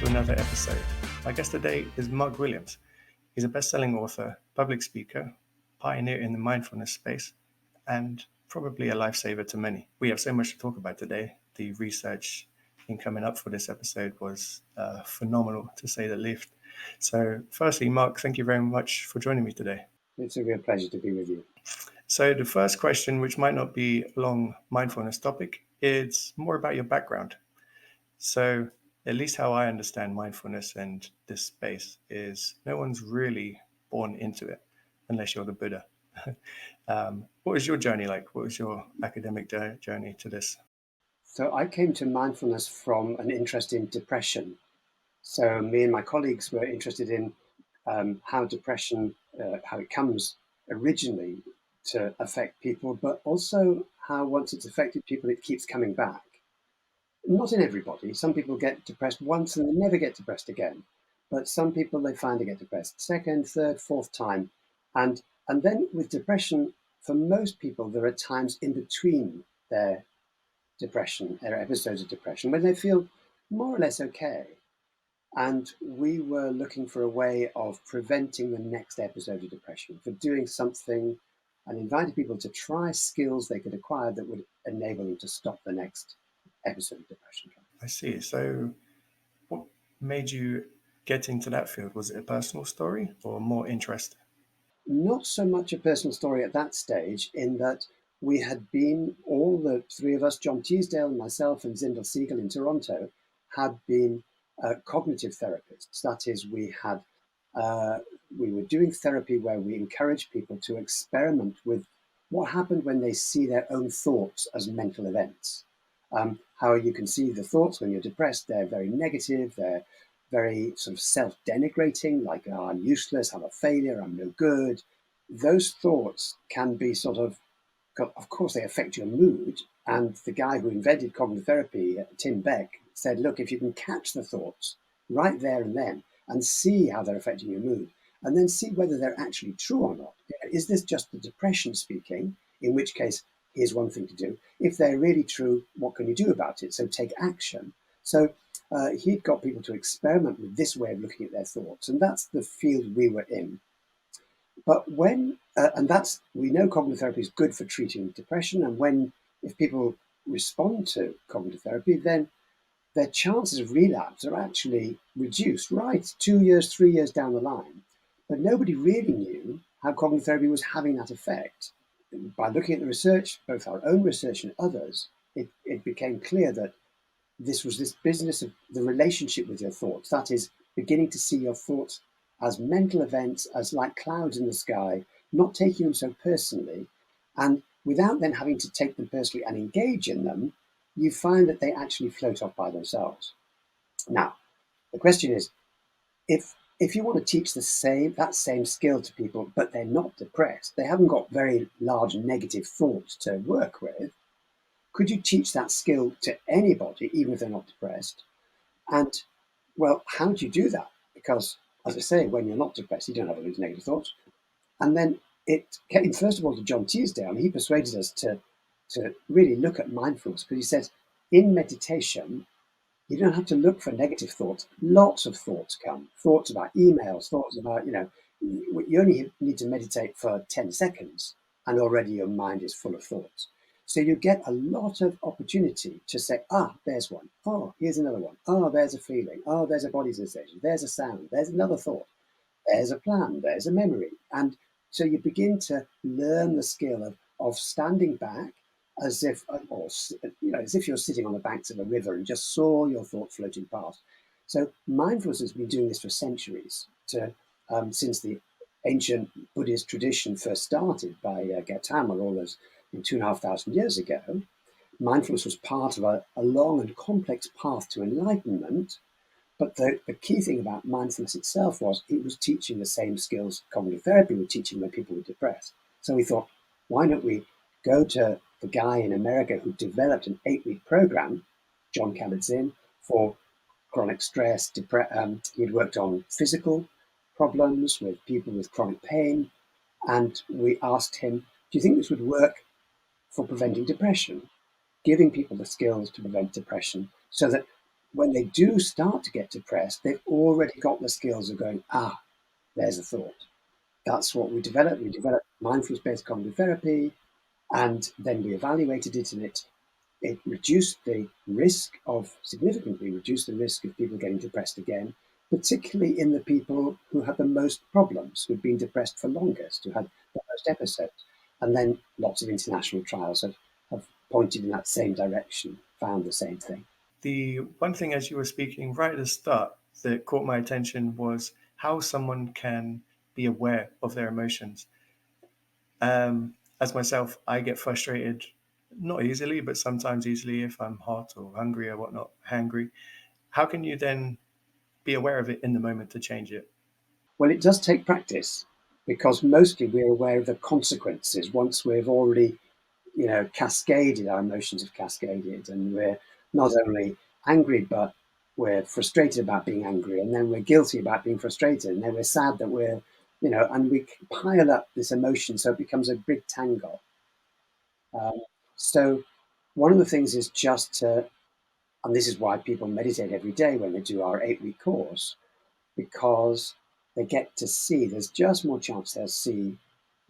another episode. My guest today is Mark Williams. He's a best-selling author, public speaker, pioneer in the mindfulness space, and probably a lifesaver to many. We have so much to talk about today. The research in coming up for this episode was phenomenal, to say the least. So firstly, Mark, thank you very much for joining me today. It's a real pleasure to be with you. So the first question, which might not be a long mindfulness topic, is more about your background. So at least how I understand mindfulness and this space is no one's really born into it unless you're the Buddha. What was your journey like? What was your academic journey to this? So I came to mindfulness from an interest in depression. So me and my colleagues were interested in how depression, how it comes originally to affect people, but also how once it's affected people, it keeps coming back. Not in everybody. Some people get depressed once and they never get depressed again. But some people, they find they get depressed second, third, fourth time. And then with depression, for most people, there are times in between their depression, their episodes of depression, when they feel more or less okay. And we were looking for a way of preventing the next episode of depression, for doing something, and invited people to try skills they could acquire that would enable them to stop the next episode of depression. I see. So what made you get into that field? Was it a personal story or more interest? Not so much a personal story at that stage, in that we had been, all the three of us, John Teasdale, myself, and Zindel Siegel in Toronto, had been cognitive therapists. That is, we were doing therapy where we encouraged people to experiment with what happened when they see their own thoughts as mental events. How you can see the thoughts when you're depressed, they're very negative, they're very sort of self-denigrating, like, oh, I'm useless, I'm a failure, I'm no good. Those thoughts can be sort of course, they affect your mood. And the guy who invented cognitive therapy, Tim Beck, said, look, if you can catch the thoughts right there and then and see how they're affecting your mood, and then see whether they're actually true or not. Is this just the depression speaking? In which case, here's one thing to do. If they're really true, what can you do about it? So take action. So he'd got people to experiment with this way of looking at their thoughts, and that's the field we were in. But we know cognitive therapy is good for treating depression, and if people respond to cognitive therapy, then their chances of relapse are actually reduced, right? 2 years, 3 years down the line. But nobody really knew how cognitive therapy was having that effect. By looking at the research, both our own research and others, it became clear that this was this business of the relationship with your thoughts. That is, beginning to see your thoughts as mental events, as like clouds in the sky, not taking them so personally. And without then having to take them personally and engage in them, you find that they actually float off by themselves. Now, the question is, if you want to teach that same skill to people, but they're not depressed, they haven't got very large negative thoughts to work with, could you teach that skill to anybody, even if they're not depressed? And, well, how do you do that? Because, as I say, when you're not depressed, you don't have those negative thoughts. And then it came, first of all, to John Teasdale, and he persuaded us to really look at mindfulness, because he said, in meditation, you don't have to look for negative thoughts. Lots of thoughts come. Thoughts about emails, thoughts about, you only need to meditate for 10 seconds, and already your mind is full of thoughts. So you get a lot of opportunity to say, there's one. Oh, here's another one. Oh, there's a feeling. Oh, there's a body sensation. There's a sound. There's another thought. There's a plan. There's a memory. And so you begin to learn the skill of standing back as if you're sitting on the banks of a river and just saw your thought floating past. So mindfulness has been doing this for centuries, since the ancient Buddhist tradition first started by Gautama, all those 2,500 years ago. Mindfulness was part of a long and complex path to enlightenment. But the key thing about mindfulness itself was it was teaching the same skills cognitive therapy were teaching when people were depressed. So we thought, why don't we go to the guy in America who developed an 8-week program, John Kabat-Zinn, for chronic stress. He'd worked on physical problems with people with chronic pain. And we asked him, do you think this would work for preventing depression? Giving people the skills to prevent depression so that when they do start to get depressed, they've already got the skills of going, there's a thought. That's what we developed. We developed mindfulness-based cognitive therapy, and then we evaluated it, and it reduced the risk of, significantly reduced the risk of people getting depressed again, particularly in the people who had the most problems, who'd been depressed for longest, who had the most episodes. And then lots of international trials have pointed in that same direction, found the same thing. The one thing as you were speaking right at the start that caught my attention was how someone can be aware of their emotions. As myself, I get frustrated not easily, but sometimes easily if I'm hot or hungry or whatnot, hangry. How can you then be aware of it in the moment to change it? Well, it does take practice because mostly we're aware of the consequences once we've already, cascaded, our emotions have cascaded, and we're not only angry, but we're frustrated about being angry, and then we're guilty about being frustrated, and then we're sad that and we pile up this emotion so it becomes a big tangle. Um, so, one of the things is just to, and this is why people meditate every day when they do our 8-week course, because they get to see, there's just more chance they'll see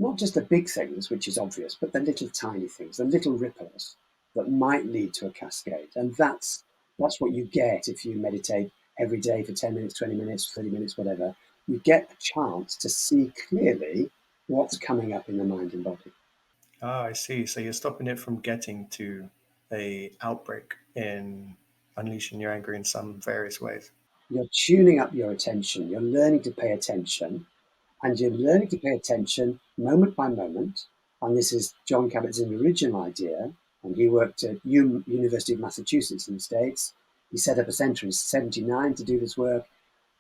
not just the big things, which is obvious, but the little tiny things, the little ripples that might lead to a cascade. And that's what you get if you meditate every day for 10 minutes, 20 minutes, 30 minutes, whatever. You get a chance to see clearly what's coming up in the mind and body. Ah, I see. So you're stopping it from getting to a outbreak in unleashing your anger in some various ways. You're tuning up your attention, you're learning to pay attention. And you're learning to pay attention moment by moment. And this is John Kabat-Zinn's original idea. And he worked at University of Massachusetts in the States. He set up a center in '79 to do this work.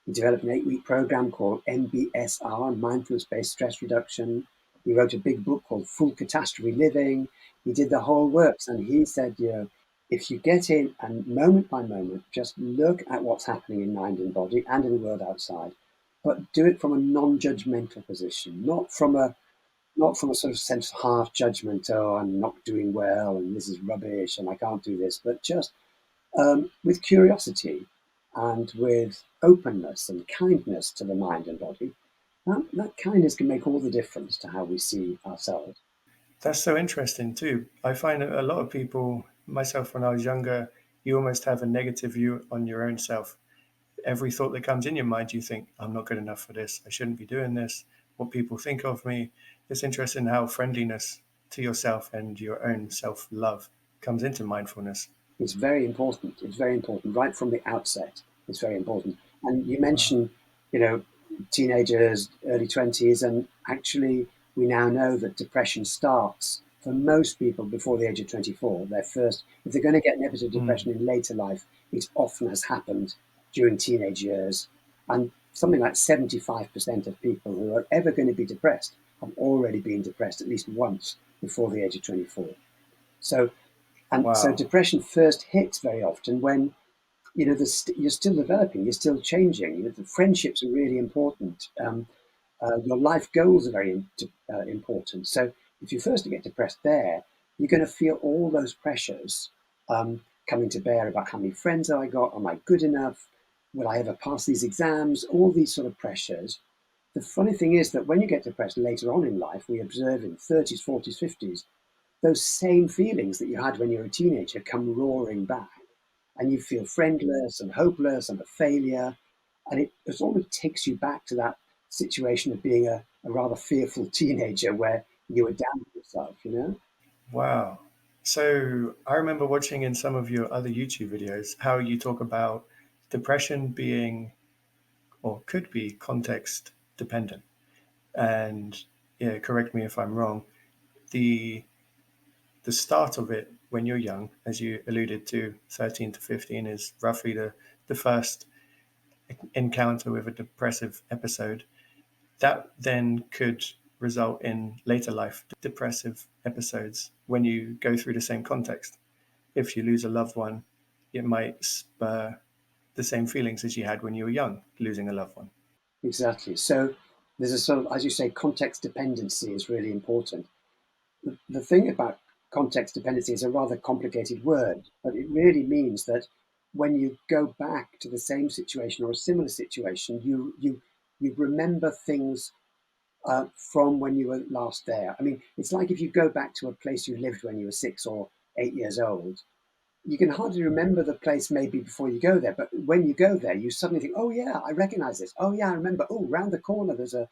He developed an 8-week program called MBSR, Mindfulness-Based Stress Reduction. He wrote a big book called Full Catastrophe Living. He did the whole works. And he said, if you get in and moment by moment, just look at what's happening in mind and body and in the world outside, but do it from a non-judgmental position, not from a sort of sense of half judgment. Oh, I'm not doing well, and this is rubbish, and I can't do this. But just with curiosity and with openness and kindness to the mind and body. That kindness can make all the difference to how we see ourselves. That's so interesting too. I find that a lot of people, myself when I was younger, you almost have a negative view on your own self. Every thought that comes in your mind, you think, I'm not good enough for this. I shouldn't be doing this. What people think of me. It's interesting how friendliness to yourself and your own self love comes into mindfulness. It's very important. It's very important right from the outset. It's very important. And you Wow. mentioned, you know, teenagers, early 20s, and actually we now know that depression starts for most people before the age of 24. If they're going to get an episode of Mm. depression in later life, it often has happened during teenage years. And something like 75% of people who are ever going to be depressed have already been depressed at least once before the age of 24. So and so Wow. depression first hits very often when you're still developing, you're still changing. The friendships are really important. Your life goals are very important. So if you first get depressed there, you're going to feel all those pressures coming to bear about how many friends have I got? Am I good enough? Will I ever pass these exams? All these sort of pressures. The funny thing is that when you get depressed later on in life, we observe in 30s, 40s, 50s, those same feelings that you had when you were a teenager come roaring back, and you feel friendless and hopeless and a failure. And it almost takes you back to that situation of being a rather fearful teenager where you were down with yourself. Wow. So I remember watching in some of your other YouTube videos how you talk about depression being or could be context dependent. And yeah, correct me if I'm wrong. The the start of it when you're young, as you alluded to, 13 to 15 is roughly the first encounter with a depressive episode. That then could result in later life depressive episodes when you go through the same context. If you lose a loved one, it might spur the same feelings as you had when you were young, losing a loved one. Exactly. So there's a sort of, as you say, context dependency is really important. The thing about context dependency is a rather complicated word, but it really means that when you go back to the same situation or a similar situation, you remember things from when you were last there. I mean, it's like if you go back to a place you lived when you were 6 or 8 years old, you can hardly remember the place maybe before you go there, but when you go there, you suddenly think, "Oh yeah, I recognize this. Oh yeah, I remember. Oh, round the corner there's a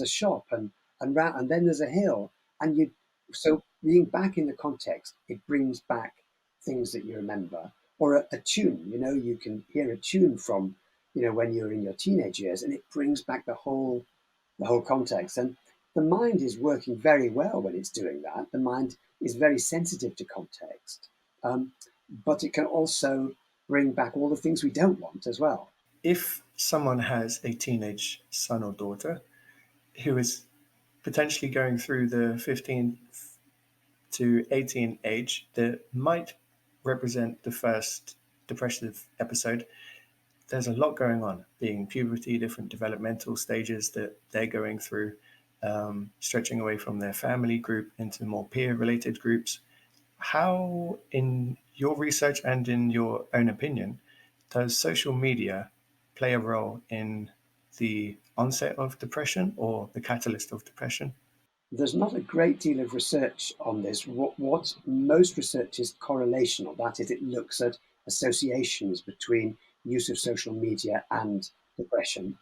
shop, and then there's a hill." And you so being back in the context, it brings back things that you remember, or a tune. You know, you can hear a tune from when you're in your teenage years, and it brings back the whole context. And the mind is working very well when it's doing that. The mind is very sensitive to context, um, but it can also bring back all the things we don't want as well. If someone has a teenage son or daughter who is potentially going through the 15 to 18 age that might represent the first depressive episode, there's a lot going on, being puberty, different developmental stages that they're going through, stretching away from their family group into more peer related groups. How, in your research and in your own opinion, does social media play a role in the onset of depression or the catalyst of depression? There's not a great deal of research on this. What most research is correlational. That is, it looks at associations between use of social media and depression.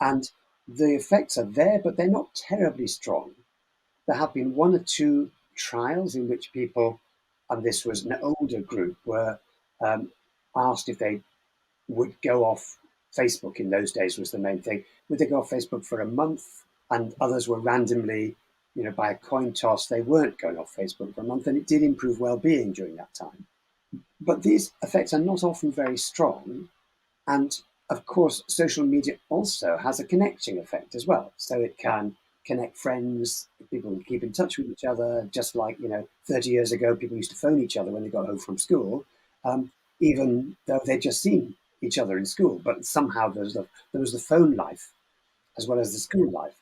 And the effects are there, but they're not terribly strong. There have been one or two trials in which people, and this was an older group, were asked if they would go off Facebook. In those days was the main thing. Would they go off Facebook for a month? And others were randomly, by a coin toss, they weren't going off Facebook for a month, and it did improve well-being during that time. But these effects are not often very strong, and of course, social media also has a connecting effect as well. So it can connect friends, people can keep in touch with each other, just like, 30 years ago, people used to phone each other when they got home from school, um, even though they'd just seen each other in school. But somehow there was the phone life as well as the school life.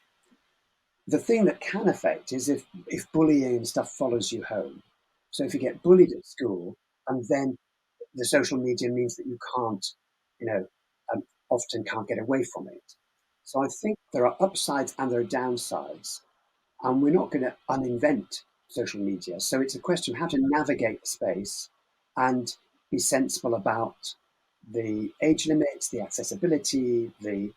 The thing that can affect is if bullying and stuff follows you home. So if you get bullied at school and then the social media means that you can't, you know, often can't get away from it. So I think there are upsides and there are downsides, and we're not going to uninvent social media. So it's a question of how to navigate the space and be sensible about the age limits, the accessibility, the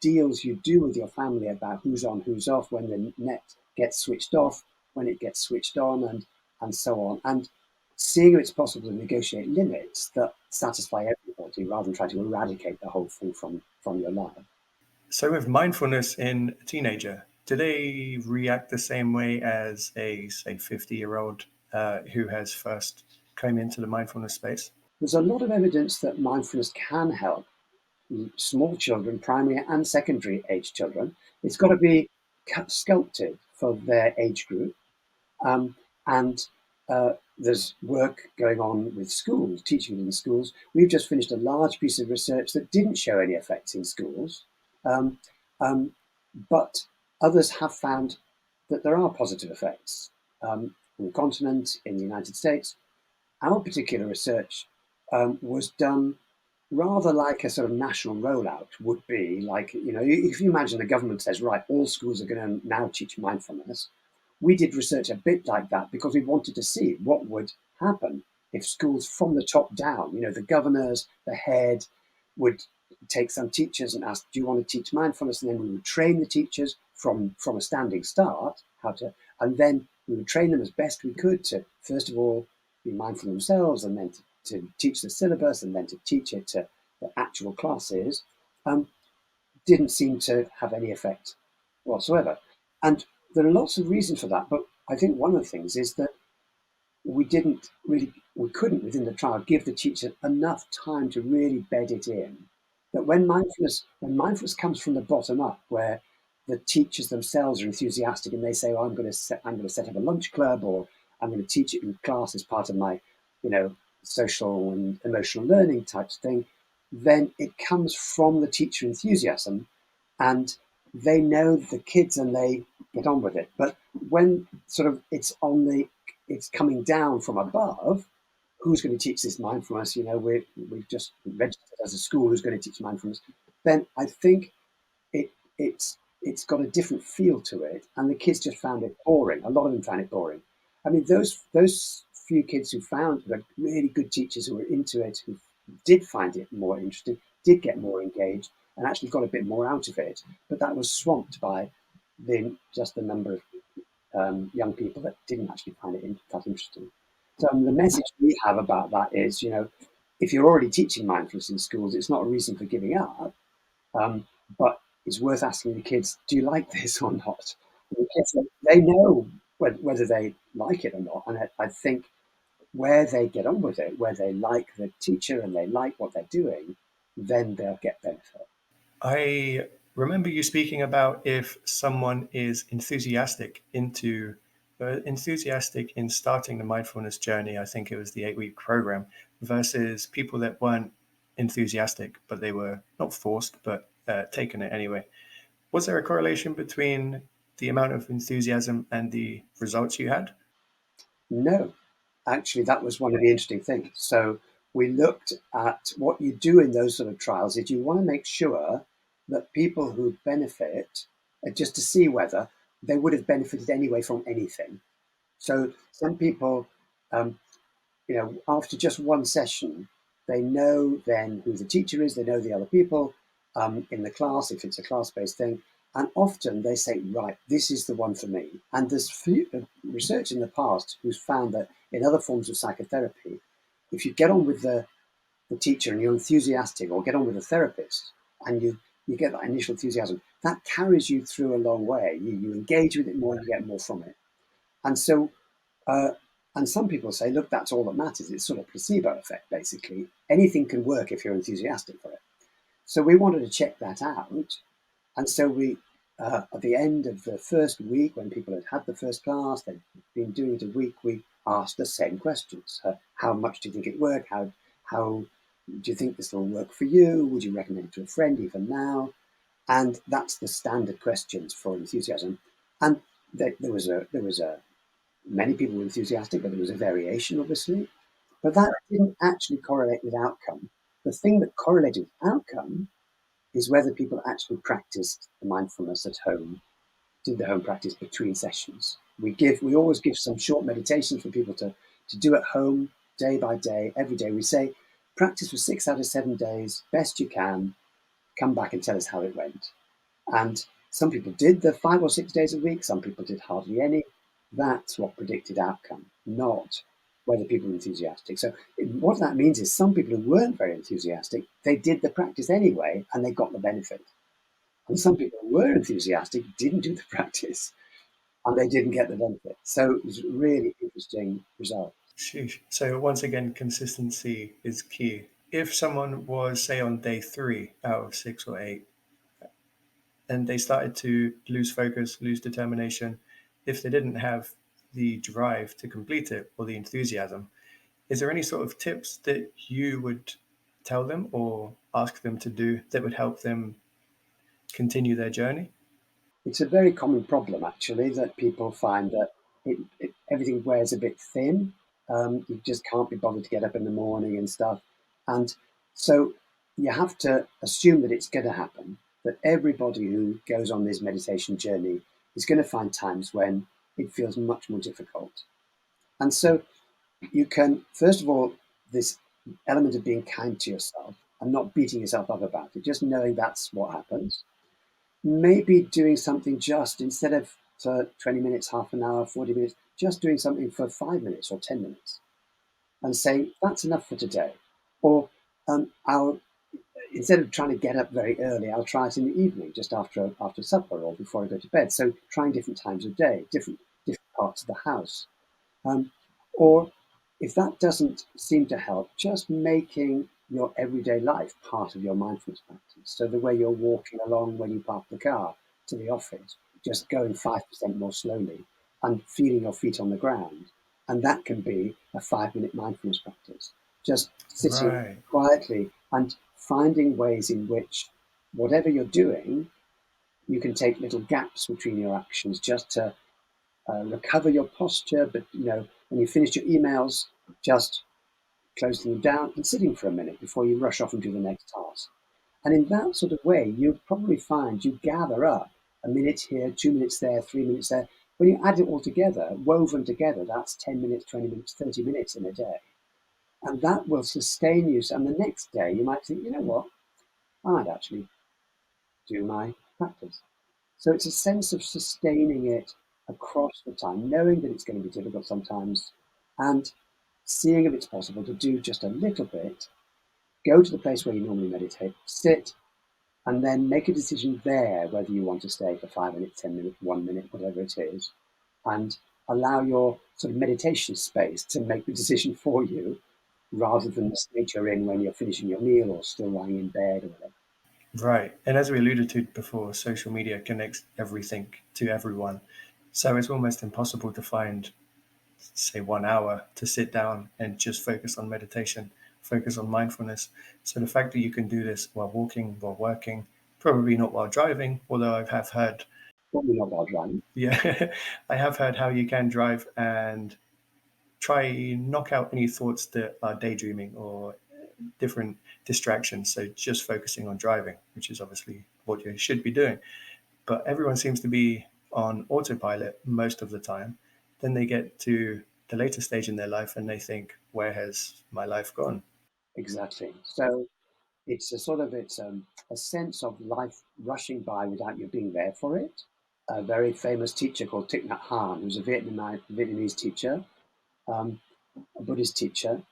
deals you do with your family about who's on, who's off, when the net gets switched off, when it gets switched on, and so on. And seeing if it's possible to negotiate limits that satisfy everybody rather than try to eradicate the whole thing from your life. So, with mindfulness in a teenager, do they react the same way as a, say, 50-year-old who has first come into the mindfulness space? There's a lot of evidence that mindfulness can help small children, primary and secondary age children. It's got to be sculpted for their age group. And there's work going on with schools, teaching in schools. We've just finished a large piece of research that didn't show any effects in schools, um, um, but others have found that there are positive effects on the continent, in the United States. Our particular research was done rather like a sort of national rollout would be. Like, if you imagine the government says, right, all schools are going to now teach mindfulness. We did research a bit like that because we wanted to see what would happen if schools from the top down, the governors, the head, would take some teachers and ask, do you want to teach mindfulness? And then we would train the teachers from a standing start, and then we would train them as best we could to, first of all, be mindful themselves, and then to teach the syllabus, and then to teach it to the actual classes. Um, didn't seem to have any effect whatsoever. And there are lots of reasons for that, but I think one of the things is that we couldn't within the trial give the teacher enough time to really bed it in. That when mindfulness comes from the bottom up, where the teachers themselves are enthusiastic and they say, "Oh, I'm going to set up a lunch club, or I'm going to teach it in class as part of my, you know, social and emotional learning type thing," then it comes from the teacher enthusiasm, and they know the kids and they get on with it. But when sort of it's coming down from above, who's going to teach this mindfulness? We've just registered as a school who's going to teach mindfulness. Then I think it it's got a different feel to it, and the kids just found it boring. A lot of them found it boring. I mean, those few kids who found the really good teachers who were into it, who did find it more interesting, did get more engaged, and actually got a bit more out of it. But that was swamped by the number of young people that didn't actually find it that interesting. So the message we have about that is, if you're already teaching mindfulness in schools, it's not a reason for giving up. Um, but it's worth asking the kids, do you like this or not? And the kids, they know whether they like it or not. And I think where they get on with it, where they like the teacher and they like what they're doing, then they'll get benefit. I remember you speaking about if someone is enthusiastic in starting the mindfulness journey. I think it was the 8-week program versus people that weren't enthusiastic, but they were not forced, but taken it anyway. Was there a correlation between the amount of enthusiasm and the results you had? No, actually, that was one of the interesting things. So we looked at what you do in those sort of trials is you want to make sure that people who benefit, just to see whether they would have benefited anyway from anything. So some people, um, after just one session, they know then who the teacher is, they know the other people in the class, if it's a class-based thing, and often they say, right, this is the one for me. And there's research in the past who's found that in other forms of psychotherapy, if you get on with the teacher and you're enthusiastic, or get on with the therapist, and you get that initial enthusiasm, that carries you through a long way. You engage with it more, and you get more from it. And so uh, and some people say, look, that's all that matters. It's sort of placebo effect, basically. Anything can work if you're enthusiastic for it. So we wanted to check that out. And so at the end of the first week, when people had had the first class, they'd been doing it a week, we asked the same questions. How much do you think it worked? How do you think this will work for you? Would you recommend it to a friend even now? And that's the standard questions for enthusiasm. And there was a many people were enthusiastic, but there was a variation, obviously. But that didn't actually correlate with outcome. The thing that correlated with outcome is whether people actually practiced the mindfulness at home, did the home practice between sessions. We always give some short meditations for people to do at home, day by day, every day. We say practice for 6 out of 7 days, best you can. Come back and tell us how it went. And some people did the 5 or 6 days a week, some people did hardly any. That's what predicted outcome, not whether people were enthusiastic. So what that means is some people who weren't very enthusiastic, they did the practice anyway and they got the benefit. And some people who were enthusiastic didn't do the practice and they didn't get the benefit. So it was a really interesting result. Sheesh. So once again, consistency is key. If someone was, say, on day 3 out of 6 or 8, and they started to lose focus, lose determination, if they didn't have the drive to complete it or the enthusiasm, is there any sort of tips that you would tell them or ask them to do that would help them continue their journey? It's a very common problem, actually, that people find that everything wears a bit thin. You just can't be bothered to get up in the morning and stuff. And so you have to assume that it's going to happen, that everybody who goes on this meditation journey is going to find times when it feels much more difficult. And so you can, first of all, this element of being kind to yourself and not beating yourself up about it, just knowing that's what happens. Maybe doing something just instead of for 20 minutes, half an hour, 40 minutes, just doing something for 5 minutes or 10 minutes and saying, that's enough for today. Or I'll, instead of trying to get up very early, I'll try it in the evening, just after supper or before I go to bed. So trying different times of day, different parts of the house. Um, or if that doesn't seem to help, just making your everyday life part of your mindfulness practice. So the way you're walking along when you park the car to the office, just going 5% more slowly and feeling your feet on the ground. And that can be a 5 minute mindfulness practice. Just sitting Right. quietly and finding ways in which whatever you're doing, you can take little gaps between your actions just to recover your posture. But when you finish your emails, just closing them down and sitting for a minute before you rush off and do the next task. And in that sort of way, you'll probably find you gather up a minute here, 2 minutes there, 3 minutes there. When you add it all together, woven together, that's 10 minutes, 20 minutes, 30 minutes in a day. And that will sustain you. And the next day, you might think, you know what? I might actually do my practice. So it's a sense of sustaining it across the time, knowing that it's going to be difficult sometimes, and seeing if it's possible to do just a little bit, go to the place where you normally meditate, sit, and then make a decision there whether you want to stay for 5 minutes, 10 minutes, 1 minute, whatever it is, and allow your sort of meditation space to make the decision for you rather than the state you're in when you're finishing your meal or still lying in bed or whatever. Right. And as we alluded to before, social media connects everything to everyone. So it's almost impossible to find, say, 1 hour to sit down and just focus on meditation, focus on mindfulness. So the fact that you can do this while walking, while working, probably not while driving, although I have heard, Probably not while driving. yeah, I have heard how you can drive and try knock out any thoughts that are daydreaming or different distractions. So just focusing on driving, which is obviously what you should be doing. But everyone seems to be on autopilot most of the time. Then they get to the later stage in their life and they think, where has my life gone? Exactly. So it's a sort of a sense of life rushing by without you being there for it. A very famous teacher called Thich Nhat Hanh, who's a Vietnamese teacher, um, a Buddhist teacher,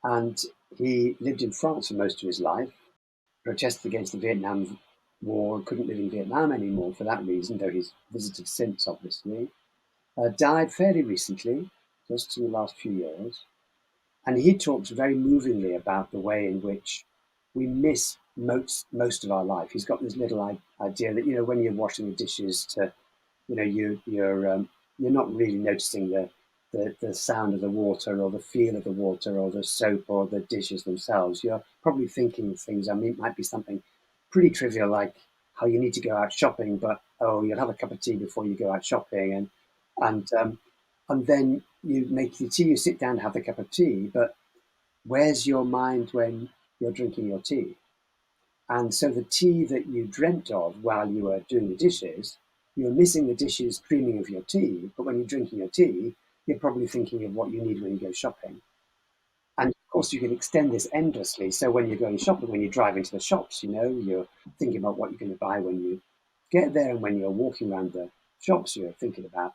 and he lived in France for most of his life, protested against the Vietnam War, couldn't live in Vietnam anymore for that reason, though he's visited since, obviously. Died fairly recently, just in the last few years. And he talks very movingly about the way in which we miss most of our life. He's got this little idea that, when you're washing the dishes, you're not really noticing the sound of the water or the feel of the water or the soap or the dishes themselves. You're probably thinking of things. I mean, it might be something pretty trivial like how you need to go out shopping, but oh, you'll have a cup of tea before you go out shopping, and and then you make your tea. You sit down to have the cup of tea, but where's your mind when you're drinking your tea? And so the tea that you dreamt of while you were doing the dishes, you're missing the dishes dreaming of your tea. But when you're drinking your tea, you're probably thinking of what you need when you go shopping. And of course, you can extend this endlessly. So when you're going shopping, when you drive into the shops, you're thinking about what you're going to buy when you get there. And when you're walking around the shops, you're thinking about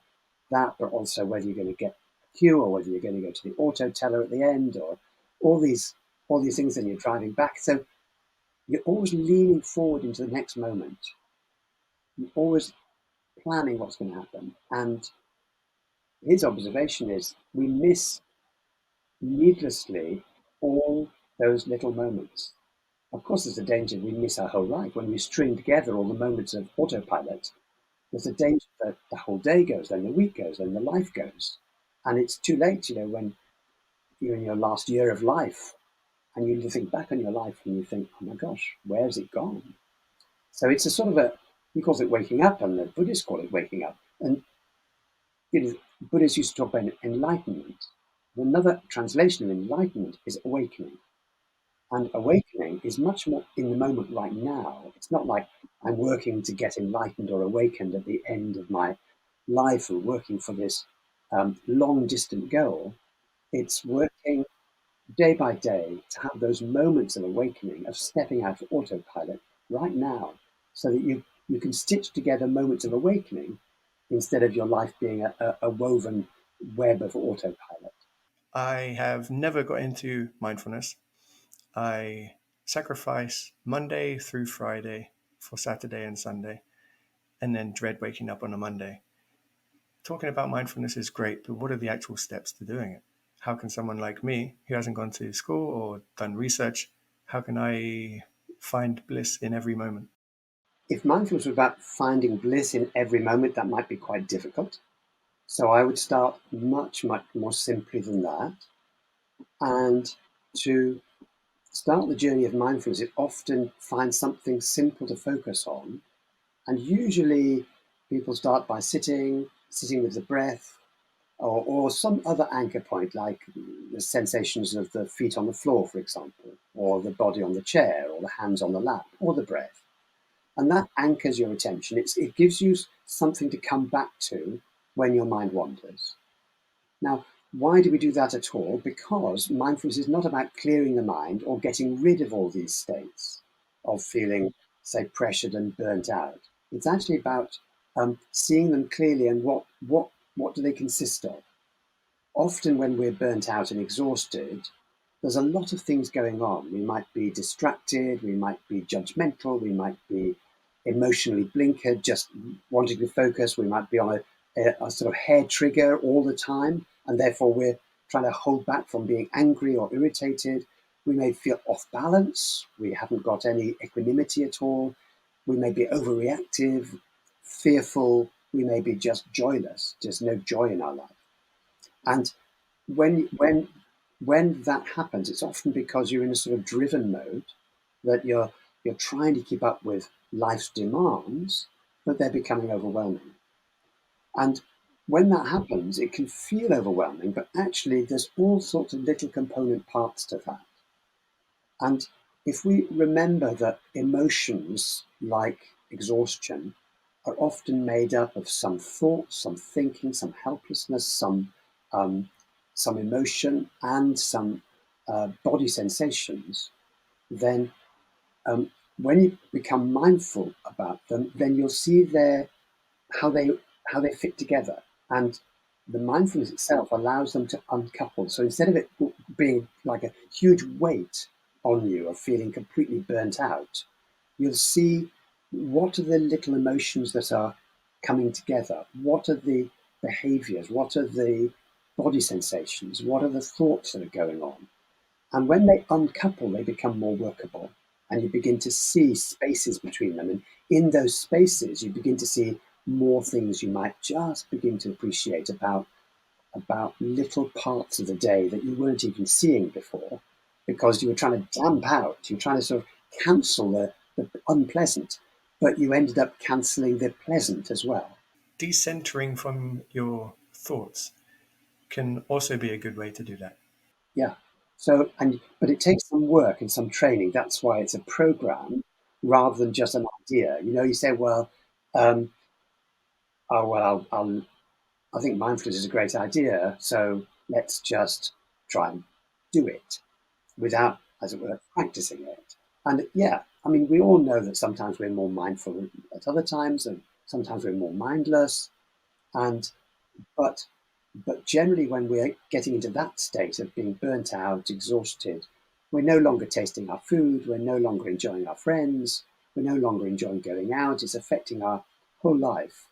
that, but also whether you're going to get a queue or whether you're going to go to the auto teller at the end or all these all these things. Then you're driving back. So you're always leaning forward into the next moment. You're always planning what's going to happen. And his observation is we miss needlessly all those little moments. Of course, there's a danger we miss our whole life. When we string together all the moments of autopilot, there's a danger that the whole day goes, then the week goes, then the life goes. And it's too late, when you're in your last year of life and you think back on your life and you think, oh my gosh, where's it gone? So it's a sort of he calls it waking up, and the Buddhists call it waking up. And Buddhists used to talk about enlightenment. Another translation of enlightenment is awakening. And awakening is much more in the moment right now. It's not like I'm working to get enlightened or awakened at the end of my life or working for this long distant goal. It's working day by day to have those moments of awakening, of stepping out of autopilot right now, so that you can stitch together moments of awakening instead of your life being a woven web of autopilot. I have never got into mindfulness. I sacrifice Monday through Friday for Saturday and Sunday, and then dread waking up on a Monday. Talking about mindfulness is great, but what are the actual steps to doing it? How can someone like me, who hasn't gone to school or done research, how can I find bliss in every moment? If mindfulness was about finding bliss in every moment, that might be quite difficult. So I would start much, much more simply than that. And to start the journey of mindfulness, it often finds something simple to focus on. And usually people start by sitting with the breath, or some other anchor point, like the sensations of the feet on the floor, for example, or the body on the chair, or the hands on the lap, or the breath. And that anchors your attention. It gives you something to come back to when your mind wanders. Now, why do we do that at all? Because mindfulness is not about clearing the mind or getting rid of all these states of feeling, say, pressured and burnt out. It's actually about seeing them clearly and what do they consist of. Often, when we're burnt out and exhausted, there's a lot of things going on. We might be distracted, we might be judgmental, we might be emotionally blinkered, just wanting to focus. We might be on a sort of hair trigger all the time, and therefore we're trying to hold back from being angry or irritated. We may feel off balance, we haven't got any equanimity at all. We may be overreactive, fearful, we may be just joyless, just no joy in our life. And when when when that happens, it's often because you're in a sort of driven mode that you're trying to keep up with life's demands, but they're becoming overwhelming. And when that happens, it can feel overwhelming, but actually there's all sorts of little component parts to that. And if we remember that emotions like exhaustion are often made up of some thought, some thinking, some helplessness, um, some emotion, and some body sensations, then um, when you become mindful about them, then you'll see how they how they fit together, and the mindfulness itself allows them to uncouple. So instead of it being like a huge weight on you of feeling completely burnt out, you'll see what are the little emotions that are coming together, what are the behaviors, what are the body sensations, what are the thoughts that are going on. And when they uncouple, they become more workable. And you begin to see spaces between them. And in those spaces, you begin to see more things you might just begin to appreciate about little parts of the day that you weren't even seeing before because you were trying to damp out, you're trying to sort of cancel the unpleasant, but you ended up cancelling the pleasant as well. Decentering from your thoughts can also be a good way to do that. Yeah. So, and but it takes some work and some training. That's why it's a program rather than just an idea. You know, you say, well, um, oh well, I think mindfulness is a great idea, so let's just try and do it without, as it were, practicing it. And yeah, I mean, we all know that sometimes we're more mindful at other times, and sometimes we're more mindless. And but but generally, when we're getting into that state of being burnt out, exhausted, we're no longer tasting our food, we're no longer enjoying our friends, we're no longer enjoying going out. It's affecting our whole life.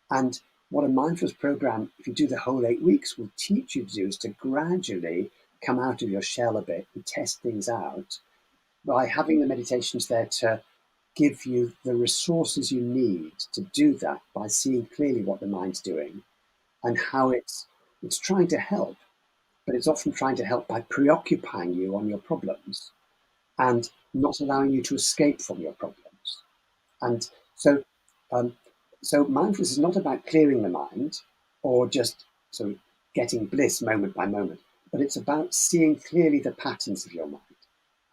And what a mindfulness program, if you do the whole 8 weeks, will teach you to do is to gradually come out of your shell a bit and test things out by having the meditations there to give you the resources you need to do that by seeing clearly what the mind's doing and how it's trying to help, but it's often trying to help by preoccupying you on your problems and not allowing you to escape from your problems. And so, um, so mindfulness is not about clearing the mind or just sort of getting bliss moment by moment, but it's about seeing clearly the patterns of your mind.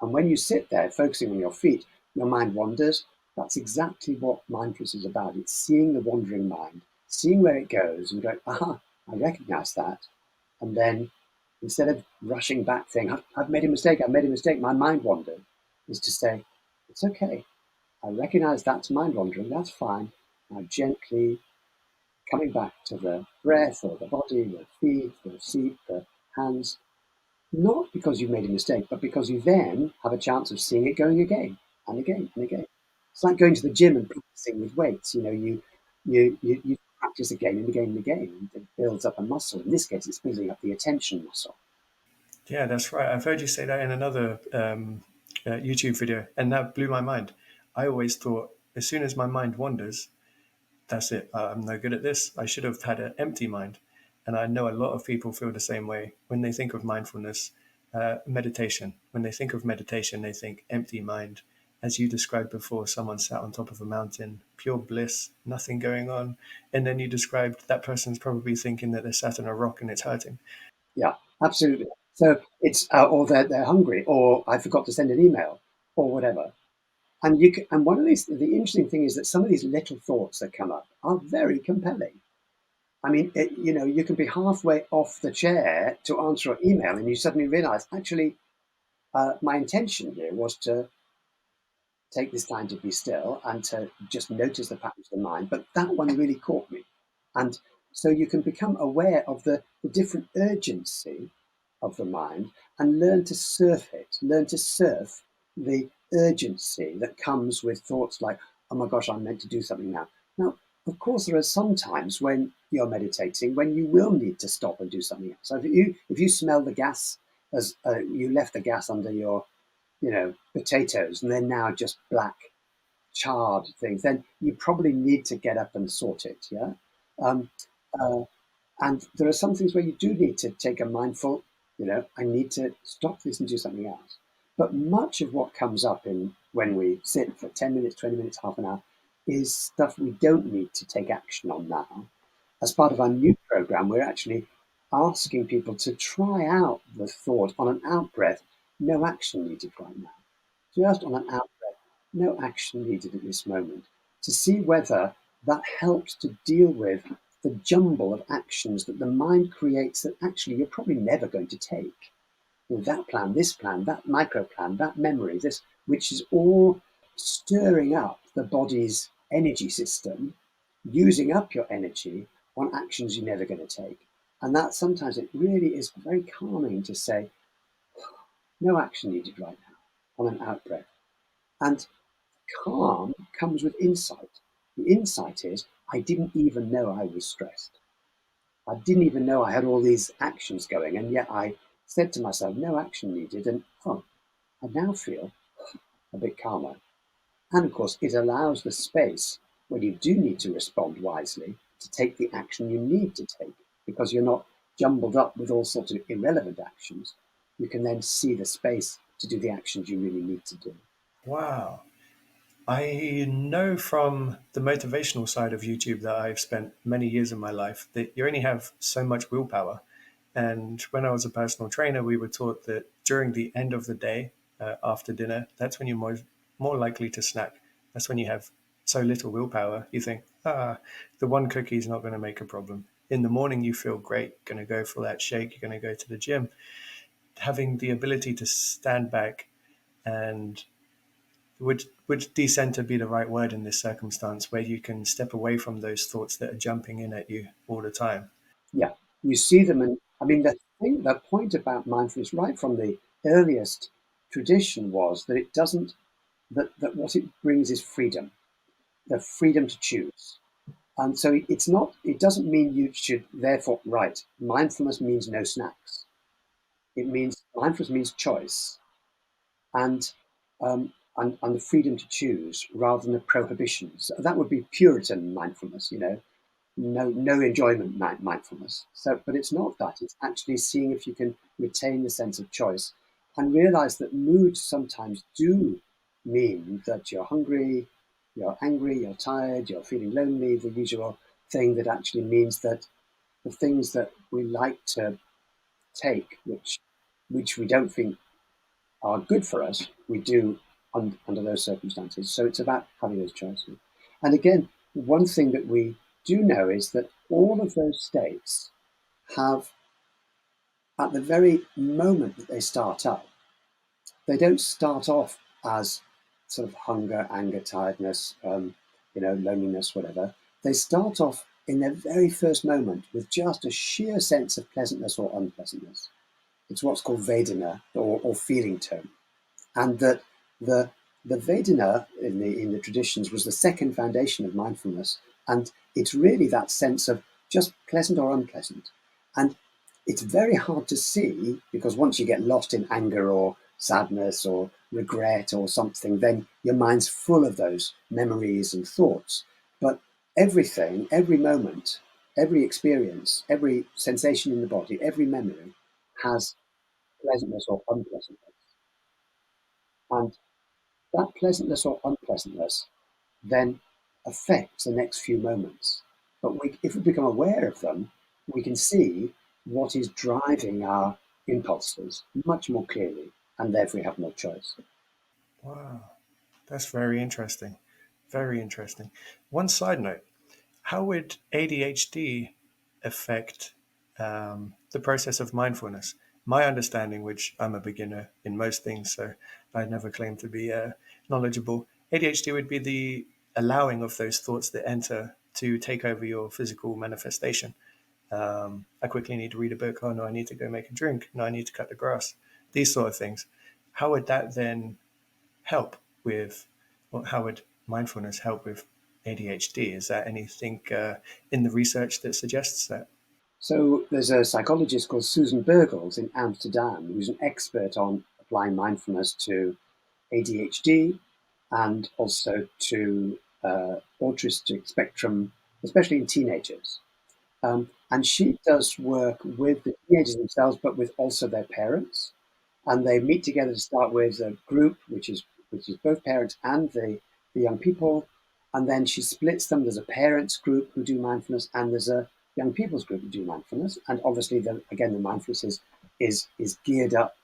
And when you sit there focusing on your feet, your mind wanders. That's exactly what mindfulness is about. It's seeing the wandering mind, seeing where it goes and going, aha, I recognize that. And then instead of rushing back, saying, I've made a mistake, I've made a mistake, my mind wandered, is to say, it's okay. I recognize that's mind wandering, that's fine. Now gently coming back to the breath or the body, the feet, the seat, the hands, not because you've made a mistake, but because you then have a chance of seeing it going again and again and again. It's like going to the gym and practicing with weights. You know, you practice again and again and again. It builds up a muscle. In this case, it's building up the attention muscle. Yeah, that's right. I've heard you say that in another YouTube video, and that blew my mind. I always thought as soon as my mind wanders, that's it. I'm no good at this. I should have had an empty mind. And I know a lot of people feel the same way when they think of mindfulness, meditation. When they think of meditation, they think empty mind. as you described before, someone sat on top of a mountain, pure bliss, nothing going on. And then you described that person's probably thinking that they're sat on a rock and it's hurting. Yeah, absolutely. So it's or they're hungry, or I forgot to send an email, or whatever. And and one of these, the interesting thing is that some of these little thoughts that come up are very compelling. I mean, you can be halfway off the chair to answer an email, and you suddenly realize, actually, my intention here was to take this time to be still and to just notice the patterns of the mind. But that one really caught me. And so you can become aware of the different urgency of the mind and learn to surf it, learn to surf the urgency that comes with thoughts like, oh my gosh, I'm meant to do something now. Now, of course, there are some times when you're meditating when you will need to stop and do something else. So if you smell the gas as you left the gas under your potatoes, and they're now just black, charred things, then you probably need to get up and sort it. Yeah. Um, uh, and there are some things where you do need to take a mindful, I need to stop this and do something else. But much of what comes up in when we sit for 10 minutes, 20 minutes, half an hour is stuff we don't need to take action on now. As part of our new program, we're actually asking people to try out the thought on an out breath, no action needed right now. Just on an out breath, no action needed at this moment, to see whether that helps to deal with the jumble of actions that the mind creates that actually you're probably never going to take. That plan, that micro plan, that memory, this, which is all stirring up the body's energy system, using up your energy on actions you're never going to take. And that sometimes it really is very calming to say, no action needed right now on an out breath. And calm comes with insight. The insight is, I didn't even know I was stressed. I didn't even know I had all these actions going. And yet I said to myself, no action needed. And I now feel a bit calmer. And of course, it allows the space when you do need to respond wisely to take the action you need to take because you're not jumbled up with all sorts of irrelevant actions. You can then see the space to do the actions you really need to do. Wow. I know from the motivational side of YouTube that I've spent many years of my life that you only have so much willpower. And when I was a personal trainer, we were taught that during the end of the day, after dinner, that's when you're more likely to snack. That's when you have so little willpower. You think, the one cookie is not going to make a problem. In the morning, you feel great, going to go for that shake, you're going to go to the gym. Having the ability to stand back and would decenter be the right word in this circumstance where you can step away from those thoughts that are jumping in at you all the time? Yeah, you see them, and I mean the point about mindfulness, right from the earliest tradition, was that it doesn't that what it brings is freedom, the freedom to choose. And so it doesn't mean you should therefore right. Mindfulness means no snacks. It means mindfulness means choice and and the freedom to choose rather than the prohibitions. That would be Puritan mindfulness, no enjoyment mindfulness. So, but it's not that. It's actually seeing if you can retain the sense of choice and realize that moods sometimes do mean that you're hungry, you're angry, you're tired, you're feeling lonely, the usual thing that actually means that the things that we like to take, which we don't think are good for us, we do under those circumstances. So it's about having those choices. And again, one thing that we do know is that all of those states have, at the very moment that they start up, they don't start off as sort of hunger, anger, tiredness, loneliness, whatever. They start off in their very first moment with just a sheer sense of pleasantness or unpleasantness. It's what's called Vedana or feeling tone. And that the the Vedana in the traditions was the second foundation of mindfulness, and it's really that sense of just pleasant or unpleasant, and it's very hard to see because once you get lost in anger or sadness or regret or something, then your mind's full of those memories and thoughts. But everything, every moment, every experience, every sensation in the body, every memory has pleasantness or unpleasantness. And that pleasantness or unpleasantness then affects the next few moments. But if we become aware of them, we can see what is driving our impulses much more clearly, and therefore we have more choice. Wow, that's very interesting. Very interesting. One side note: how would ADHD affect the process of mindfulness? My understanding, which I'm a beginner in most things, so I never claim to be knowledgeable, ADHD would be the allowing of those thoughts that enter to take over your physical manifestation. I quickly need to read a book. Oh, no, I need to go make a drink. No, I need to cut the grass. These sort of things. How would that then help with, well, how would mindfulness help with ADHD? Is there anything in the research that suggests that? So there's a psychologist called Susan Bergels in Amsterdam who's an expert on applying mindfulness to ADHD and also to autistic spectrum, especially in teenagers. And she does work with the teenagers themselves, but with also their parents. And they meet together to start with a group, which is both parents and the young people. And then she splits them. There's a parents group who do mindfulness, and there's a young people's group who do mindfulness. And obviously, again, the mindfulness is geared up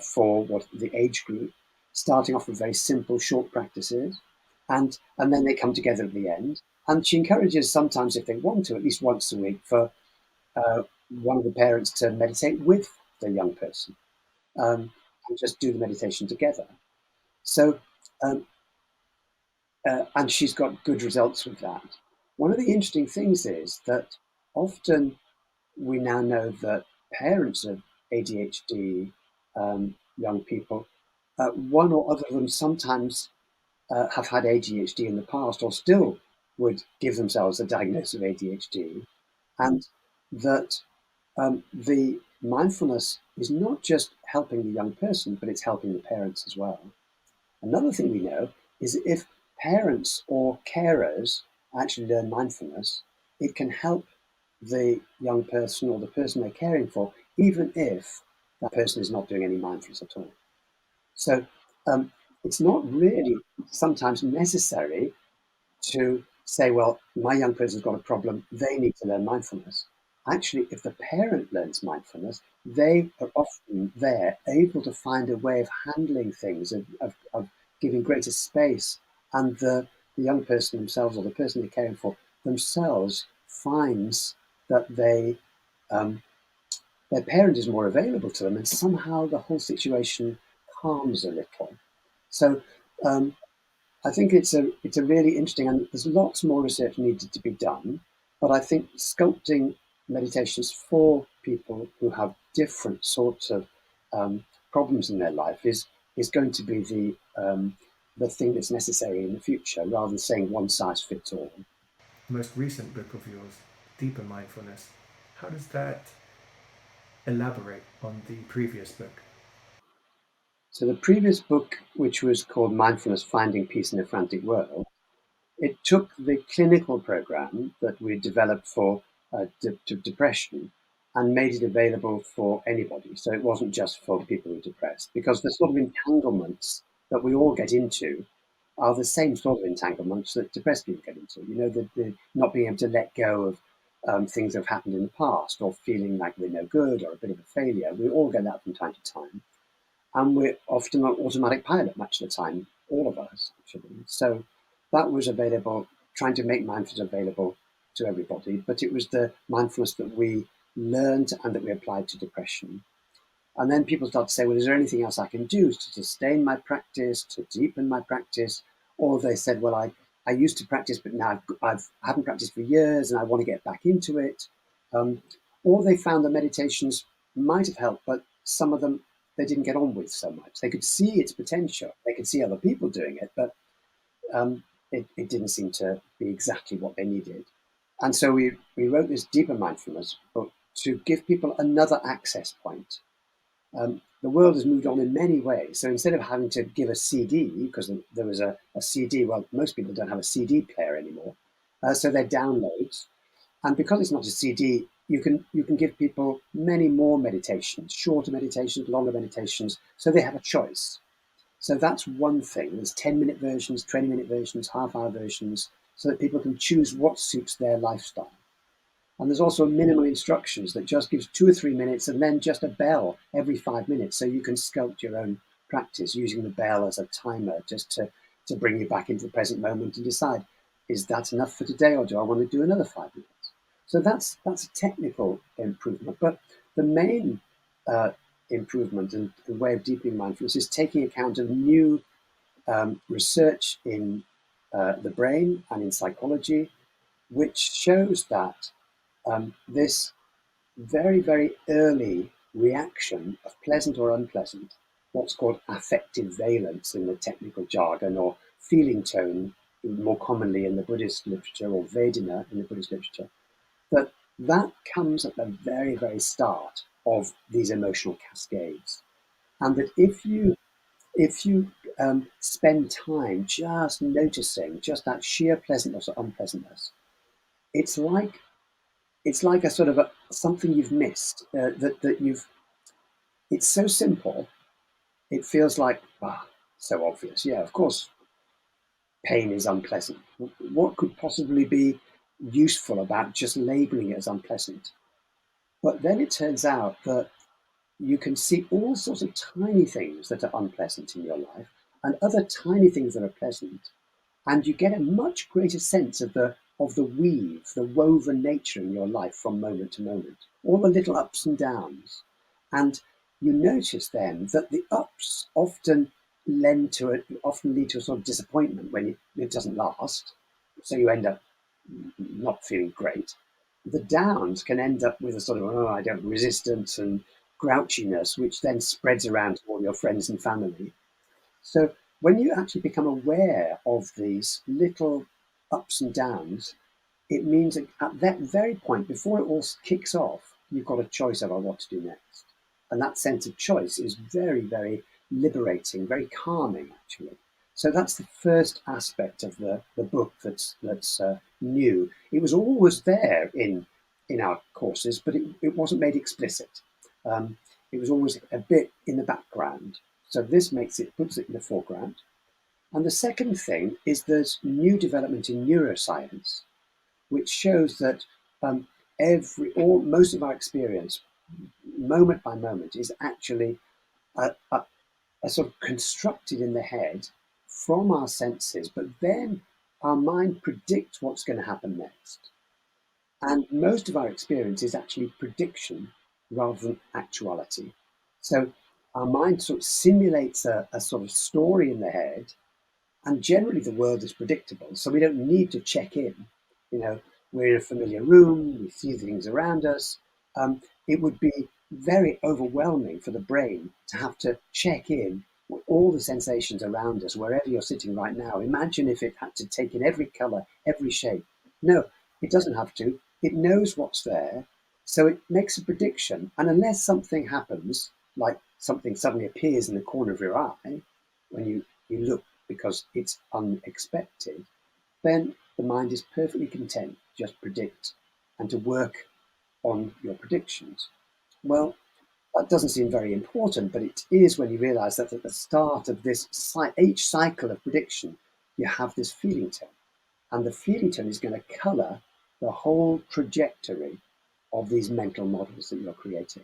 for what the age group, starting off with very simple, short practices, and then they come together at the end. And she encourages sometimes, if they want to, at least once a week, for uh, one of the parents to meditate with the young person and just do the meditation together. So, um, and she's got good results with that. One of the interesting things is that often we now know that parents of ADHD young people, one or other of them sometimes have had ADHD in the past or still would give themselves a diagnosis of ADHD, and that the mindfulness is not just helping the young person, but it's helping the parents as well. Another thing we know is that if parents or carers actually learn mindfulness, it can help the young person or the person they're caring for, even if that person is not doing any mindfulness at all. So um, it's not really sometimes necessary to say, well, my young person's got a problem, they need to learn mindfulness. Actually, if the parent learns mindfulness, they are often there able to find a way of handling things, of giving greater space. And the young person themselves or the person they're caring for themselves finds that um, their parent is more available to them, and somehow the whole situation calms a little. So um, I think it's a really interesting, and there's lots more research needed to be done. But I think sculpting meditations for people who have different sorts of problems in their life is going to be the thing that's necessary in the future, rather than saying one size fits all. The most recent book of yours, Deeper Mindfulness, how does that elaborate on the previous book? So the previous book, which was called Mindfulness: Finding Peace in a Frantic World, it took the clinical program that we developed for depression and made it available for anybody. So it wasn't just for people who are depressed, because the sort of entanglements that we all get into are the same sort of entanglements that depressed people get into. You know, the not being able to let go of things that have happened in the past, or feeling like we're no good or a bit of a failure. We all get that from time to time, and we're often on automatic pilot much of the time, all of us actually. So that was available, trying to make mindfulness available to everybody, but it was the mindfulness that we learned and that we applied to depression. And then people start to say, well, is there anything else I can do to sustain my practice, to deepen my practice? Or they said, well, I used to practice, but now I haven't practiced for years and I want to get back into it. Um, or they found that meditations might have helped, but some of them they didn't get on with so much. They could see its potential, they could see other people doing it, but it didn't seem to be exactly what they needed. And so we wrote this Deeper Mindfulness book to give people another access point. The world has moved on in many ways. So instead of having to give a CD, because there was a CD, well, most people don't have a CD player anymore. So they're downloads. And because it's not a CD, you can give people many more meditations, shorter meditations, longer meditations, so they have a choice. So that's one thing. There's 10-minute versions, 20-minute versions, half-hour versions, so that people can choose what suits their lifestyle. And there's also minimal instructions that just gives 2 or 3 minutes and then just a bell every 5 minutes. So you can sculpt your own practice using the bell as a timer just to bring you back into the present moment and decide, is that enough for today or do I want to do another 5 minutes? So that's a technical improvement. But the main uh, improvement and way of deepening mindfulness is taking account of new research in the brain and in psychology, which shows that this very, very early reaction of pleasant or unpleasant, what's called affective valence in the technical jargon, or feeling tone more commonly in the Buddhist literature, or Vedana in the Buddhist literature, that comes at the very, very start of these emotional cascades. And that if you spend time just noticing just that sheer pleasantness or unpleasantness, it's like a sort of something you've missed. That you've. It's so simple. It feels like so obvious. Yeah, of course, pain is unpleasant. What could possibly be useful about just labeling it as unpleasant? But then it turns out that you can see all sorts of tiny things that are unpleasant in your life and other tiny things that are pleasant. And you get a much greater sense of the weave, the woven nature in your life from moment to moment, all the little ups and downs. And you notice then that the ups often lead to a sort of disappointment when it doesn't last. So you end up not feeling great. The downs can end up with a sort of I don't resistance and grouchiness, which then spreads around to all your friends and family. So when you actually become aware of these little ups and downs, it means that at that very point, before it all kicks off, you've got a choice about what to do next. And that sense of choice is very, very liberating, very calming, actually. So that's the first aspect of the book that's new. It was always there in our courses, but it wasn't made explicit. Um, it was always a bit in the background. So this puts it in the foreground. And the second thing is there's new development in neuroscience, which shows that most of our experience, moment by moment, is actually a sort of constructed in the head from our senses, but then our mind predicts what's going to happen next. And most of our experience is actually prediction rather than actuality. So our mind sort of simulates a sort of story in the head, and generally the world is predictable. So we don't need to check in. You know, we're in a familiar room, we see things around us. It would be very overwhelming for the brain to have to check in with all the sensations around us, wherever you're sitting right now. Imagine if it had to take in every color, every shape. No, it doesn't have to. It knows what's there. So it makes a prediction. And unless something happens, like something suddenly appears in the corner of your eye, when you look because it's unexpected, then the mind is perfectly content to just predict and to work on your predictions. Well, that doesn't seem very important, but it is when you realize that at the start of each cycle of prediction, you have this feeling tone. And the feeling tone is going to color the whole trajectory of these mental models that you're creating.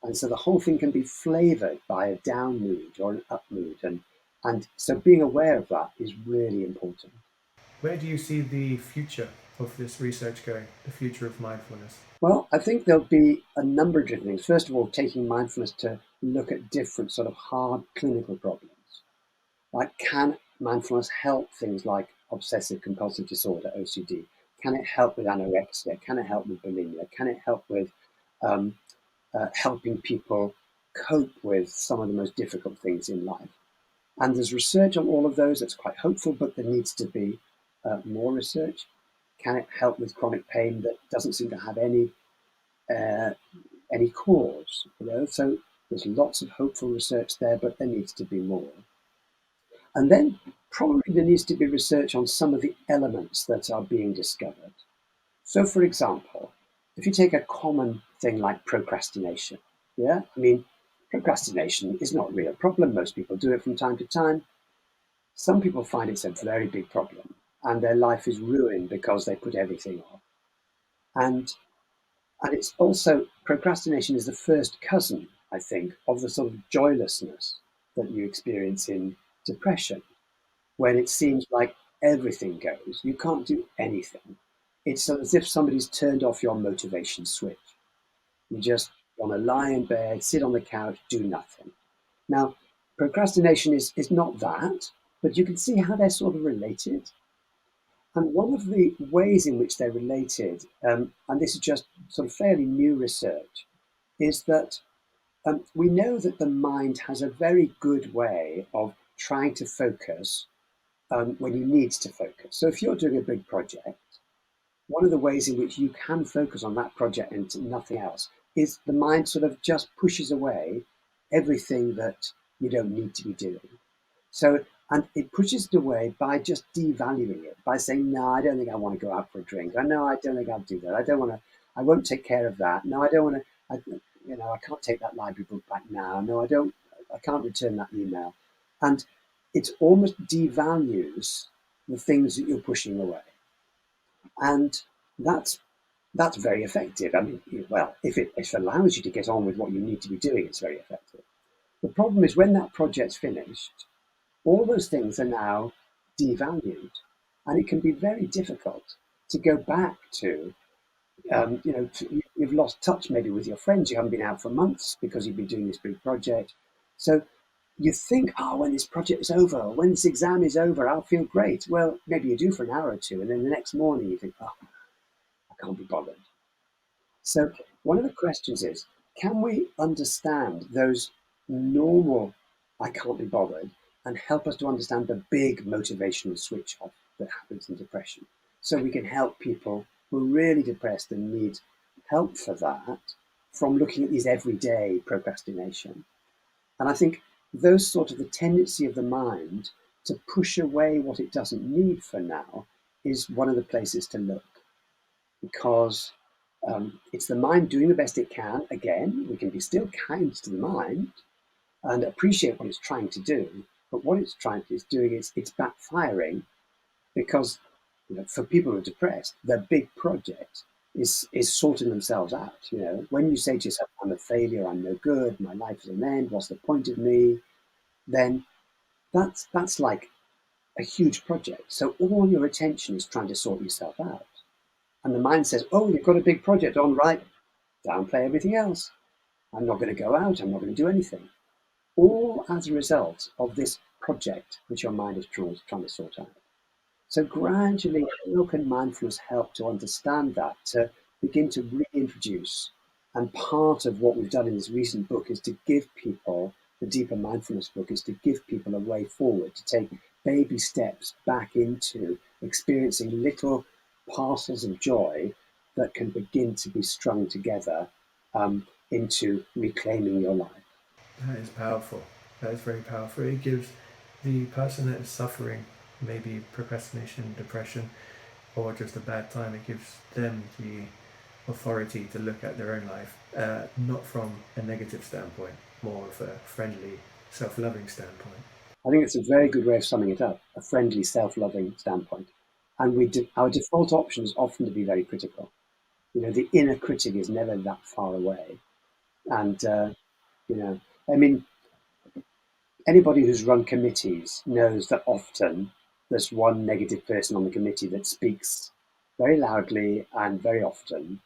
And so the whole thing can be flavored by a down mood or an up mood. And so being aware of that is really important. Where do you see the future of this research going, the future of mindfulness? Well, I think there'll be a number of different things. First of all, taking mindfulness to look at different sort of hard clinical problems. Like, can mindfulness help things like obsessive compulsive disorder, OCD? Can it help with anorexia? Can it help with bulimia? Can it help with um, helping people cope with some of the most difficult things in life? And there's research on all of those that's quite hopeful, but there needs to be more research. Can it help with chronic pain that doesn't seem to have uh, any cause? You know, so there's lots of hopeful research there, but there needs to be more. And then probably there needs to be research on some of the elements that are being discovered. So, for example, if you take a common thing like procrastination, yeah, I mean, procrastination is not really a problem. Most people do it from time to time. Some people find it's a very big problem and their life is ruined because they put everything off. And and it's also, procrastination is the first cousin, I think, of the sort of joylessness that you experience in depression, when it seems like everything goes. You can't do anything. It's as if somebody's turned off your motivation switch. You just want to lie in bed, sit on the couch, do nothing. Now, procrastination is not that, but you can see how they're sort of related. And one of the ways in which they're related, and this is just sort of fairly new research, is that we know that the mind has a very good way of trying to focus when you need to focus. So if you're doing a big project, one of the ways in which you can focus on that project and nothing else is the mind sort of just pushes away everything that you don't need to be doing. So, and it pushes it away by just devaluing it, by saying, no, I don't think I want to go out for a drink. I know I don't think I'll do that. I don't want to, I won't take care of that. No, I don't want to, I can't take that library book back now. No, I can't return that email. And it almost devalues the things that you're pushing away. And that's that's very effective. I mean, well, if it allows you to get on with what you need to be doing, it's very effective. The problem is when that project's finished, all those things are now devalued, and it can be very difficult to go back to. You've lost touch maybe with your friends. You haven't been out for months because you've been doing this big project. So you think, oh, when this project is over, or when this exam is over, I'll feel great. Well, maybe you do for an hour or two, and then the next morning you think, oh, I can't be bothered. So one of the questions is, can we understand those normal "I can't be bothered" and help us to understand the big motivational switch off that happens in depression, so we can help people who are really depressed and need help for that from looking at these everyday procrastination. And I think those sort of the tendency of the mind to push away what it doesn't need for now is one of the places to look, because it's the mind doing the best it can. Again, we can be still kind to the mind and appreciate what it's trying to do, but what it's doing is it's backfiring, because for people who are depressed, their big project is sorting themselves out. When you say to yourself, "I'm a failure, I'm no good, my life is an end, what's the point of me?" then that's like a huge project. So all your attention is trying to sort yourself out. And the mind says, "Oh, you've got a big project on, right? Downplay everything else. I'm not going to go out. I'm not going to do anything." All as a result of this project which your mind is trying to sort out. So gradually, how can mindfulness help to understand that, to begin to reintroduce? And part of what we've done in this recent book is to give people, the deeper mindfulness book is to give people a way forward, to take baby steps back into experiencing little parcels of joy that can begin to be strung together into reclaiming your life. That is powerful. That is very powerful. It gives the person that is suffering maybe procrastination, depression, or just a bad time, it gives them the authority to look at their own life, not from a negative standpoint, more of a friendly, self-loving standpoint. I think it's a very good way of summing it up, a friendly, self-loving standpoint. And our default option is often to be very critical. The inner critic is never that far away. And, you know, I mean, anybody who's run committees knows that often there's one negative person on the committee that speaks very loudly and very often.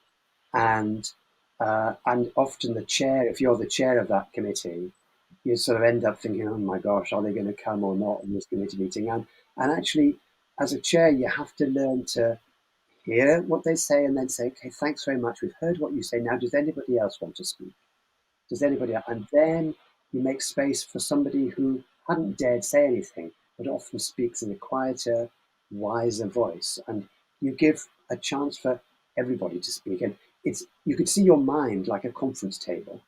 And often the chair, if you're the chair of that committee, you sort of end up thinking, "Oh my gosh, are they going to come or not in this committee meeting?" And actually, as a chair, you have to learn to hear what they say and then say, "Okay, thanks very much. We've heard what you say. Now, does anybody else want to speak? Does anybody else?" And then you make space for somebody who hadn't dared say anything, but often speaks in a quieter, wiser voice. And you give a chance for everybody to speak. And you could see your mind like a conference table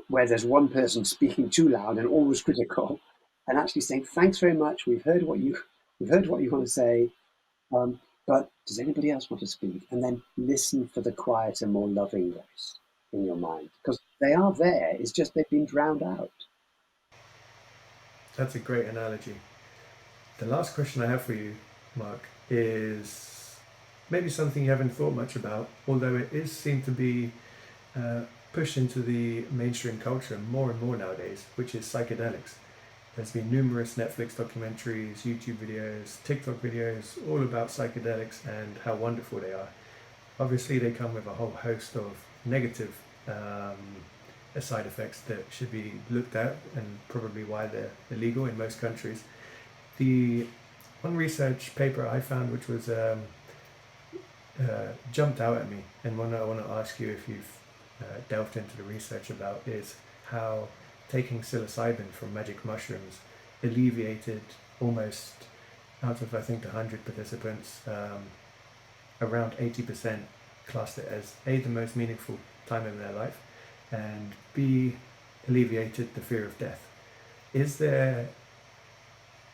where there's one person speaking too loud and always critical, and actually saying, "Thanks very much. We've heard what you want to say. But does anybody else want to speak?" And then listen for the quieter, more loving voice. in your mind, because they are there. It's just they've been drowned out. That's a great analogy. The last question I have for you, Mark, is maybe something you haven't thought much about, although it is seem to be uh, pushed into the mainstream culture more and more nowadays, which is psychedelics. There's been numerous Netflix documentaries, YouTube videos, TikTok videos, all about psychedelics and how wonderful they are. Obviously, they come with a whole host of negative side effects that should be looked at, and probably why they're illegal in most countries. The one research paper I found, which was jumped out at me, and one I want to ask you if you've delved into the research about, is how taking psilocybin from magic mushrooms alleviated almost, out of I think 100 participants, around 80% classed it as A, the most meaningful time in their life, and B, alleviated the fear of death. Is there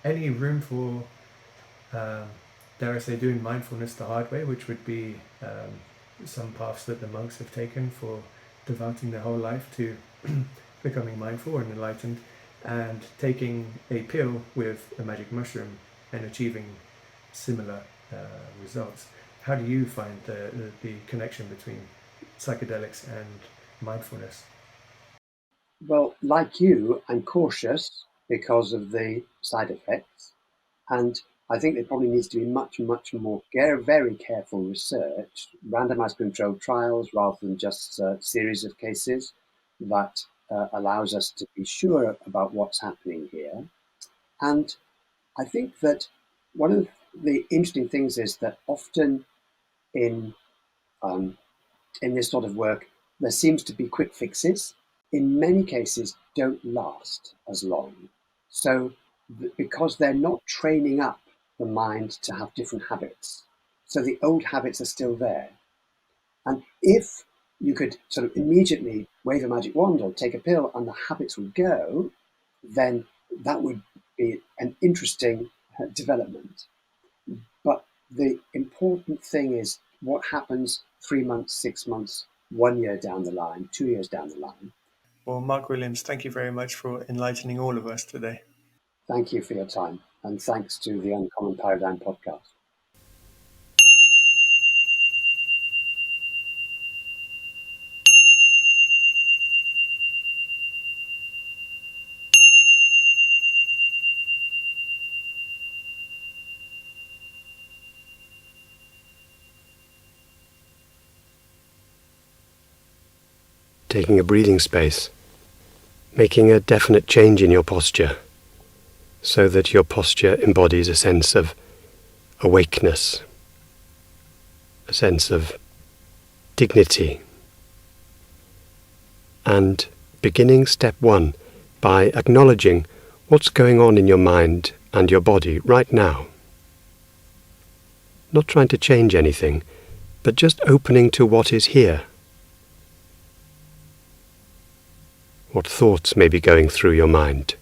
any room for, um, dare I say, doing mindfulness the hard way, which would be some paths that the monks have taken for devoting their whole life to becoming mindful and enlightened, and taking a pill with a magic mushroom and achieving similar results? How do you find the connection between psychedelics and mindfulness? Well, like you, I'm cautious because of the side effects. And I think there probably needs to be much, much more very careful research, randomized controlled trials rather than just a series of cases that allows us to be sure about what's happening here. And I think that one of the interesting things is that often in um, in this sort of work, there seems to be quick fixes. In many cases, don't last as long. So, because they're not training up the mind to have different habits, so the old habits are still there. And if you could sort of immediately wave a magic wand or take a pill and the habits would go, then that would be an interesting development. But the important thing is what happens 3 months, 6 months, 1 year down the line, 2 years down the line. Well, Mark Williams, thank you very much for enlightening all of us today. Thank you for your time, and thanks to the Uncommon Paradigm podcast. Taking a breathing space, making a definite change in your posture so that your posture embodies a sense of awakeness, a sense of dignity, and beginning step one by acknowledging what's going on in your mind and your body right now. Not trying to change anything, but just opening to what is here. What thoughts may be going through your mind.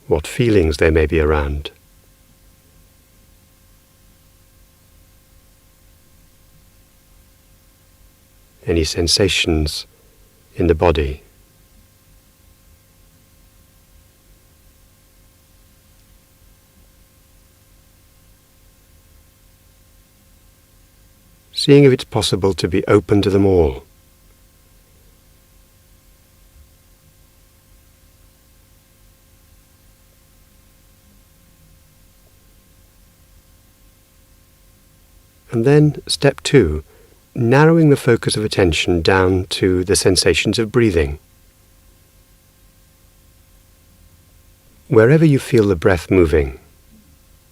What feelings there may be around. Any sensations in the body. Seeing if it's possible to be open to them all. And then, step two, narrowing the focus of attention down to the sensations of breathing. Wherever you feel the breath moving,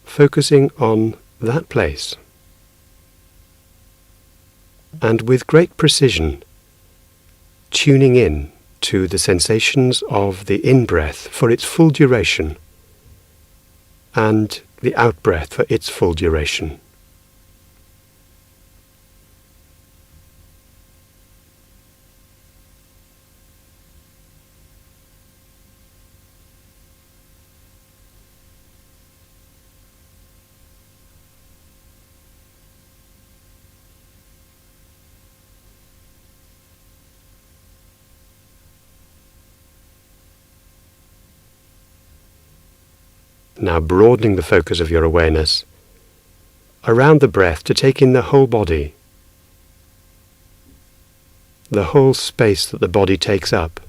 focusing on that place. And with great precision, tuning in to the sensations of the in-breath for its full duration and the out-breath for its full duration. Now broadening the focus of your awareness around the breath to take in the whole body, the whole space that the body takes up,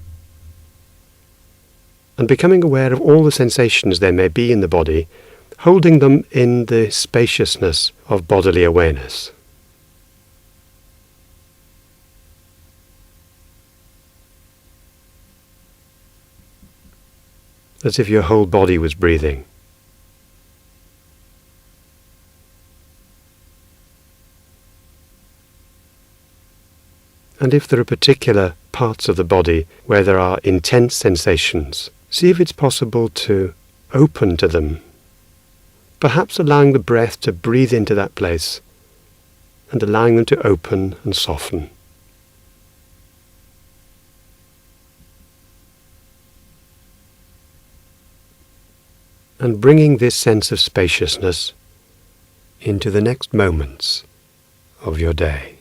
and becoming aware of all the sensations there may be in the body, holding them in the spaciousness of bodily awareness. As if your whole body was breathing. And if there are particular parts of the body where there are intense sensations, see if it's possible to open to them, perhaps allowing the breath to breathe into that place and allowing them to open and soften. And bringing this sense of spaciousness into the next moments of your day.